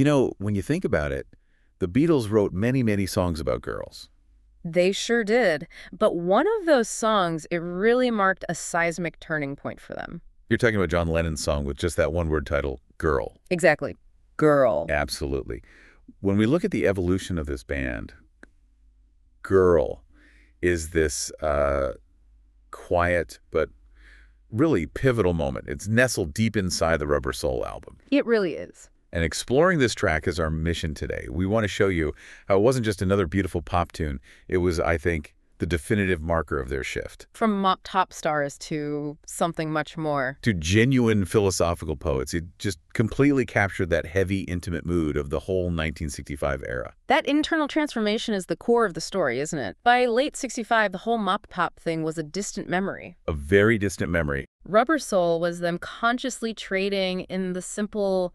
You know, when you think about it, the Beatles wrote many, many songs about girls. They sure did. But one of those songs, it really marked a seismic turning point for them. You're talking about John Lennon's song with just that one-word title, Girl. Exactly. Girl. Absolutely. When we look at the evolution of this band, Girl is this quiet but really pivotal moment. It's nestled deep inside the Rubber Soul album. It really is. And exploring this track is our mission today. We want to show you how it wasn't just another beautiful pop tune. It was, I think, the definitive marker of their shift. From mop top stars to something much more. To genuine philosophical poets. It just completely captured that heavy, intimate mood of the whole 1965 era. That internal transformation is the core of the story, isn't it? By late 65, the whole mop pop thing was a distant memory. A very distant memory. Rubber Soul was them consciously trading in the simple,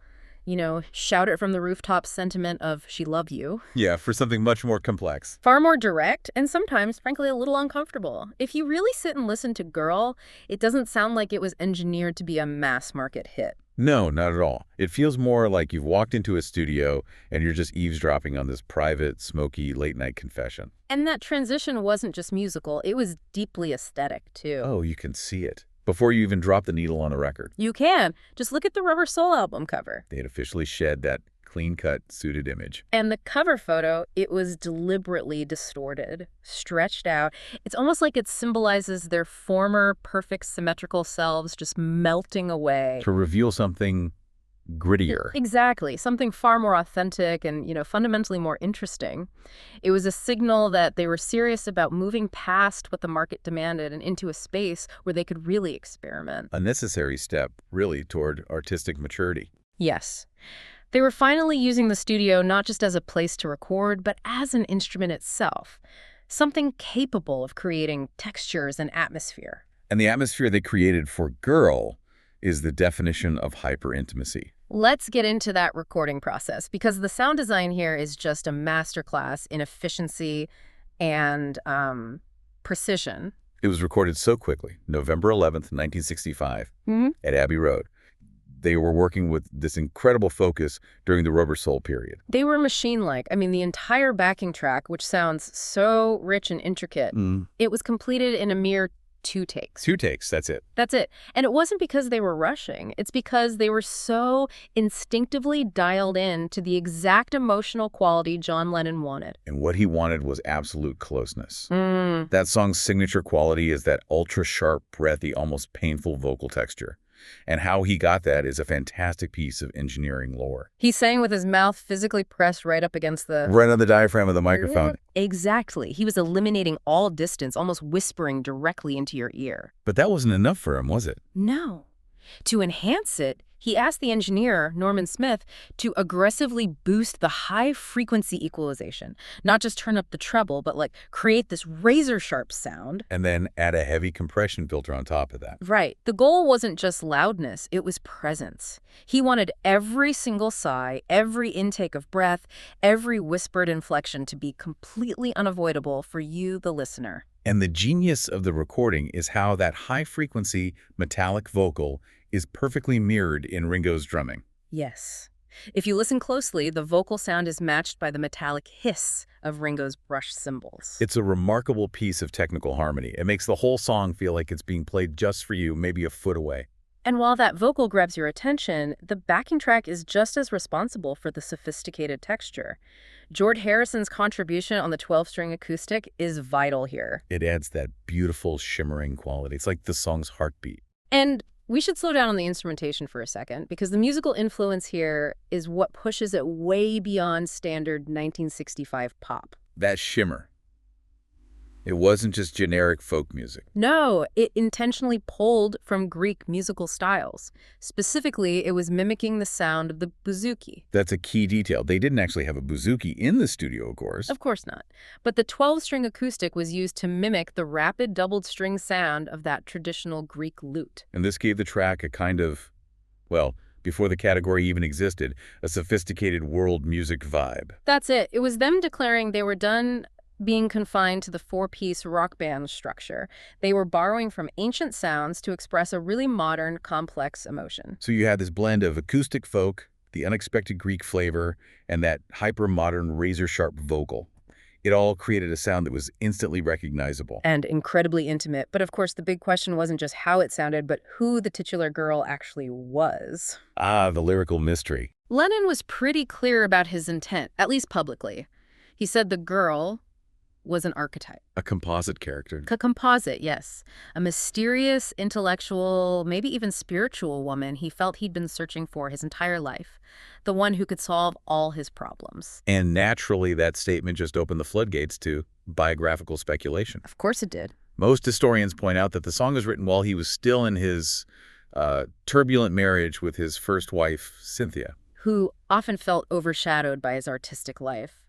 shout it from the rooftop sentiment of she love you. Yeah, for something much more complex. Far more direct and sometimes, frankly, a little uncomfortable. If you really sit and listen to Girl, it doesn't sound like it was engineered to be a mass market hit. No, not at all. It feels more like you've walked into a studio and you're just eavesdropping on this private, smoky, late-night confession. And that transition wasn't just musical, it was deeply aesthetic, too. Oh, you can see it before you even drop the needle on a record. You can. Just look at the Rubber Soul album cover. They had officially shed that clean-cut, suited image. And the cover photo, it was deliberately distorted, stretched out. It's almost like it symbolizes their former perfect symmetrical selves just melting away. To reveal something grittier. Exactly. Something far more authentic and, fundamentally more interesting. It was a signal that they were serious about moving past what the market demanded and into a space where they could really experiment. A necessary step, really, toward artistic maturity. Yes. They were finally using the studio not just as a place to record, but as an instrument itself. Something capable of creating textures and atmosphere. And the atmosphere they created for Girl is the definition of hyper-intimacy. Let's get into that recording process, because the sound design here is just a masterclass in efficiency and precision. It was recorded so quickly, November 11th, 1965, at Abbey Road. They were working with this incredible focus during the Rubber Soul period. They were machine-like. I mean, the entire backing track, which sounds so rich and intricate, it was completed in a mere 2 takes. 2 takes, that's it. That's it. And it wasn't because they were rushing. It's because they were so instinctively dialed in to the exact emotional quality John Lennon wanted. And what he wanted was absolute closeness. That song's signature quality is that ultra-sharp, breathy, almost painful vocal texture. And how he got that is a fantastic piece of engineering lore. He sang with his mouth physically pressed right up against the... Right on the diaphragm of the microphone. Exactly. He was eliminating all distance, almost whispering directly into your ear. But that wasn't enough for him, was it? No. To enhance it, he asked the engineer, Norman Smith, to aggressively boost the high-frequency equalization. Not just turn up the treble, but create this razor-sharp sound. And then add a heavy compression filter on top of that. Right. The goal wasn't just loudness, it was presence. He wanted every single sigh, every intake of breath, every whispered inflection to be completely unavoidable for you, the listener. And the genius of the recording is how that high-frequency metallic vocal is perfectly mirrored in Ringo's drumming. Yes. If you listen closely, the vocal sound is matched by the metallic hiss of Ringo's brush cymbals. It's a remarkable piece of technical harmony. It makes the whole song feel like it's being played just for you, maybe a foot away. And while that vocal grabs your attention, the backing track is just as responsible for the sophisticated texture. George Harrison's contribution on the 12-string acoustic is vital here. It adds that beautiful, shimmering quality. It's like the song's heartbeat. And we should slow down on the instrumentation for a second, because the musical influence here is what pushes it way beyond standard 1965 pop. That shimmer. It wasn't just generic folk music. No, it intentionally pulled from Greek musical styles. Specifically, it was mimicking the sound of the bouzouki. That's a key detail. They didn't actually have a bouzouki in the studio, of course. Of course not. But the 12-string acoustic was used to mimic the rapid doubled string sound of that traditional Greek lute. And this gave the track a kind of, well, before the category even existed, a sophisticated world music vibe. That's it. It was them declaring they were done being confined to the 4-piece rock band structure. They were borrowing from ancient sounds to express a really modern, complex emotion. So you had this blend of acoustic folk, the unexpected Greek flavor, and that hyper-modern razor-sharp vocal. It all created a sound that was instantly recognizable. And incredibly intimate. But of course, the big question wasn't just how it sounded, but who the titular girl actually was. Ah, the lyrical mystery. Lennon was pretty clear about his intent, at least publicly. He said the girl was an archetype. A composite character. A composite, yes. A mysterious, intellectual, maybe even spiritual woman he felt he'd been searching for his entire life. The one who could solve all his problems. And naturally, that statement just opened the floodgates to biographical speculation. Of course it did. Most historians point out that the song was written while he was still in his turbulent marriage with his first wife, Cynthia. Who often felt overshadowed by his artistic life.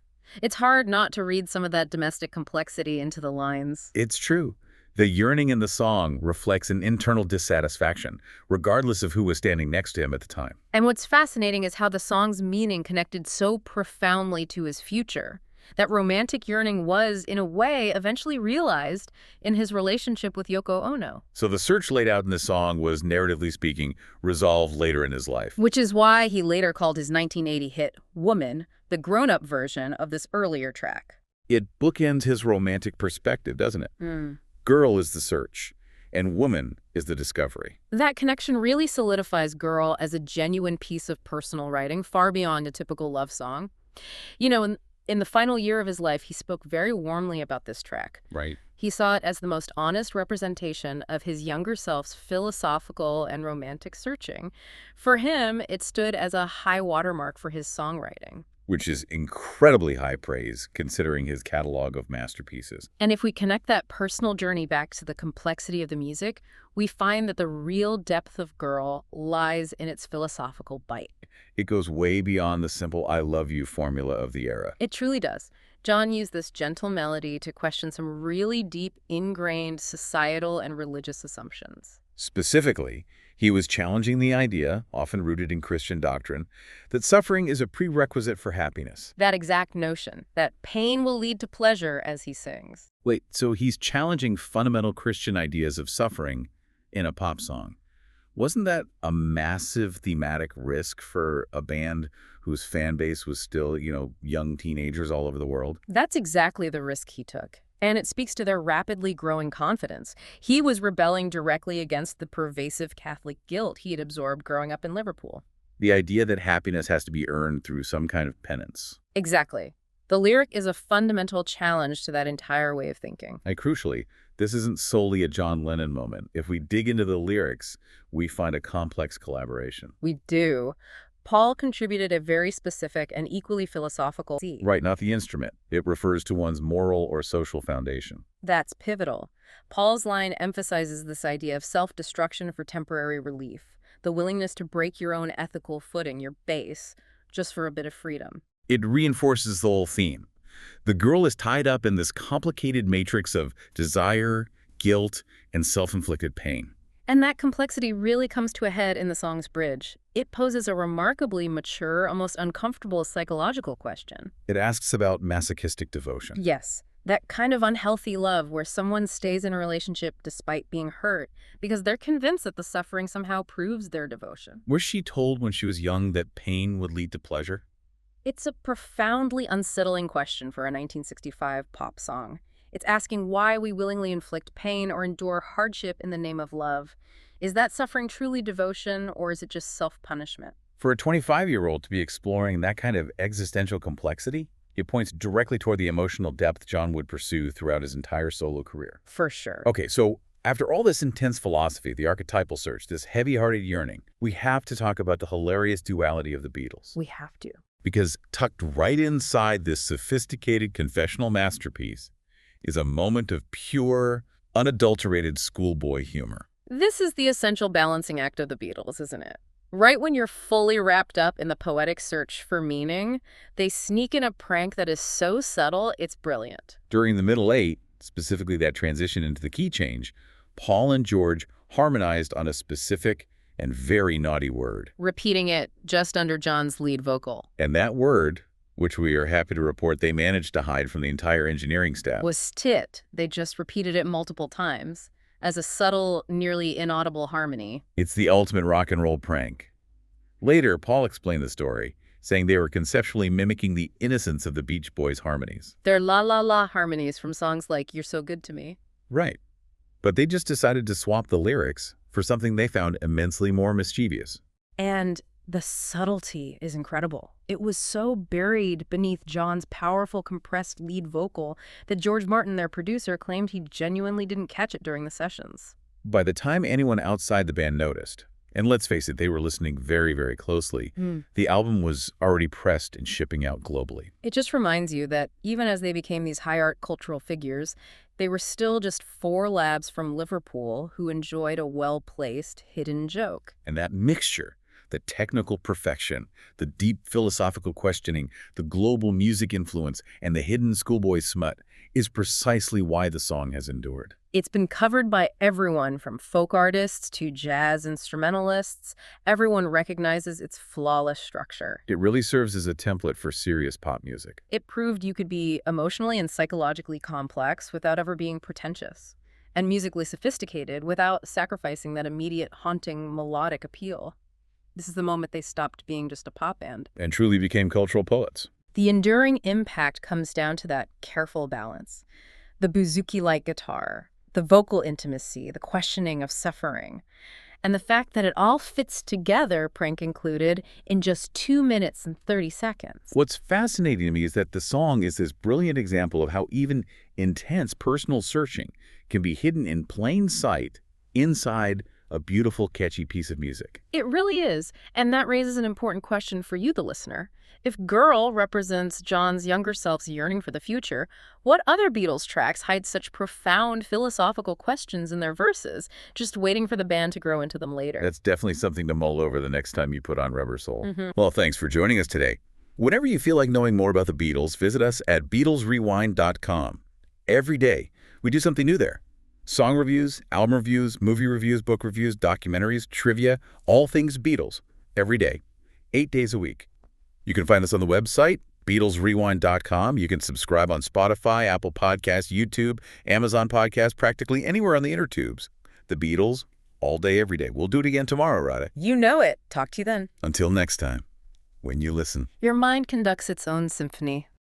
It's hard not to read some of that domestic complexity into the lines. It's true. The yearning in the song reflects an internal dissatisfaction, regardless of who was standing next to him at the time. And what's fascinating is how the song's meaning connected so profoundly to his future. That romantic yearning was, in a way, eventually realized in his relationship with Yoko Ono. So the search laid out in the song was, narratively speaking, resolved later in his life. Which is why he later called his 1980 hit, Woman, the grown-up version of this earlier track. It bookends his romantic perspective, doesn't it? Girl is the search, and woman is the discovery. That connection really solidifies Girl as a genuine piece of personal writing, far beyond a typical love song. You know, in the final year of his life, he spoke very warmly about this track. Right. He saw it as the most honest representation of his younger self's philosophical and romantic searching. For him, it stood as a high watermark for his songwriting. Which is incredibly high praise, considering his catalog of masterpieces. And if we connect that personal journey back to the complexity of the music, we find that the real depth of Girl lies in its philosophical bite. It goes way beyond the simple I love you formula of the era. It truly does. John used this gentle melody to question some really deep, ingrained societal and religious assumptions. Specifically, he was challenging the idea, often rooted in Christian doctrine, that suffering is a prerequisite for happiness. That exact notion, that pain will lead to pleasure, as he sings. Wait, so he's challenging fundamental Christian ideas of suffering in a pop song. Wasn't that a massive thematic risk for a band whose fan base was still, young teenagers all over the world? That's exactly the risk he took. And it speaks to their rapidly growing confidence. He was rebelling directly against the pervasive Catholic guilt he had absorbed growing up in Liverpool. The idea that happiness has to be earned through some kind of penance. Exactly. The lyric is a fundamental challenge to that entire way of thinking. And crucially, this isn't solely a John Lennon moment. If we dig into the lyrics, we find a complex collaboration. We do. Paul contributed a very specific and equally philosophical C. Right, not the instrument. It refers to one's moral or social foundation. That's pivotal. Paul's line emphasizes this idea of self-destruction for temporary relief, the willingness to break your own ethical footing, your base, just for a bit of freedom. It reinforces the whole theme. The girl is tied up in this complicated matrix of desire, guilt, and self-inflicted pain. And that complexity really comes to a head in the song's bridge. It poses a remarkably mature, almost uncomfortable psychological question. It asks about masochistic devotion. Yes, that kind of unhealthy love where someone stays in a relationship despite being hurt because they're convinced that the suffering somehow proves their devotion. Was she told when she was young that pain would lead to pleasure? It's a profoundly unsettling question for a 1965 pop song. It's asking why we willingly inflict pain or endure hardship in the name of love. Is that suffering truly devotion, or is it just self-punishment? For a 25-year-old to be exploring that kind of existential complexity, it points directly toward the emotional depth John would pursue throughout his entire solo career. For sure. Okay, so after all this intense philosophy, the archetypal search, this heavy-hearted yearning, we have to talk about the hilarious duality of the Beatles. We have to. Because tucked right inside this sophisticated confessional masterpiece is a moment of pure, unadulterated schoolboy humor. This is the essential balancing act of the Beatles, isn't it? Right when you're fully wrapped up in the poetic search for meaning, they sneak in a prank that is so subtle, it's brilliant. During the middle eight, specifically that transition into the key change, Paul and George harmonized on a specific and very naughty word. Repeating it just under John's lead vocal. And that word, which we are happy to report they managed to hide from the entire engineering staff, was tit. They just repeated it multiple times as a subtle, nearly inaudible harmony. It's the ultimate rock and roll prank. Later, Paul explained the story, saying they were conceptually mimicking the innocence of the Beach Boys' harmonies. They're la la la harmonies from songs like You're So Good to Me. Right. But they just decided to swap the lyrics for something they found immensely more mischievous. And the subtlety is incredible. It was so buried beneath John's powerful compressed lead vocal that George Martin, their producer, claimed he genuinely didn't catch it during the sessions. By the time anyone outside the band noticed, and let's face it, they were listening very, very closely, the album was already pressed and shipping out globally. It just reminds you that even as they became these high art cultural figures, they were still just four lads from Liverpool who enjoyed a well-placed hidden joke. And that mixture, the technical perfection, the deep philosophical questioning, the global music influence, and the hidden schoolboy smut is precisely why the song has endured. It's been covered by everyone from folk artists to jazz instrumentalists. Everyone recognizes its flawless structure. It really serves as a template for serious pop music. It proved you could be emotionally and psychologically complex without ever being pretentious, and musically sophisticated without sacrificing that immediate haunting melodic appeal. This is the moment they stopped being just a pop band. And truly became cultural poets. The enduring impact comes down to that careful balance. The bouzouki-like guitar, the vocal intimacy, the questioning of suffering, and the fact that it all fits together, Prank included, in just 2 minutes and 30 seconds. What's fascinating to me is that the song is this brilliant example of how even intense personal searching can be hidden in plain sight inside a beautiful, catchy piece of music. It really is, and that raises an important question for you, the listener. If Girl represents John's younger self's yearning for the future, what other Beatles tracks hide such profound philosophical questions in their verses, just waiting for the band to grow into them later? That's definitely something to mull over the next time you put on Rubber Soul. Well, thanks for joining us today. Whenever you feel like knowing more about the Beatles, visit us at BeatlesRewind.com. Every day, we do something new there. Song reviews, album reviews, movie reviews, book reviews, documentaries, trivia, all things Beatles, every day, 8 days a week. You can find us on the website, BeatlesRewind.com. You can subscribe on Spotify, Apple Podcasts, YouTube, Amazon Podcasts, practically anywhere on the inner tubes. The Beatles, all day, every day. We'll do it again tomorrow, Radha. You know it. Talk to you then. Until next time, when you listen. Your mind conducts its own symphony.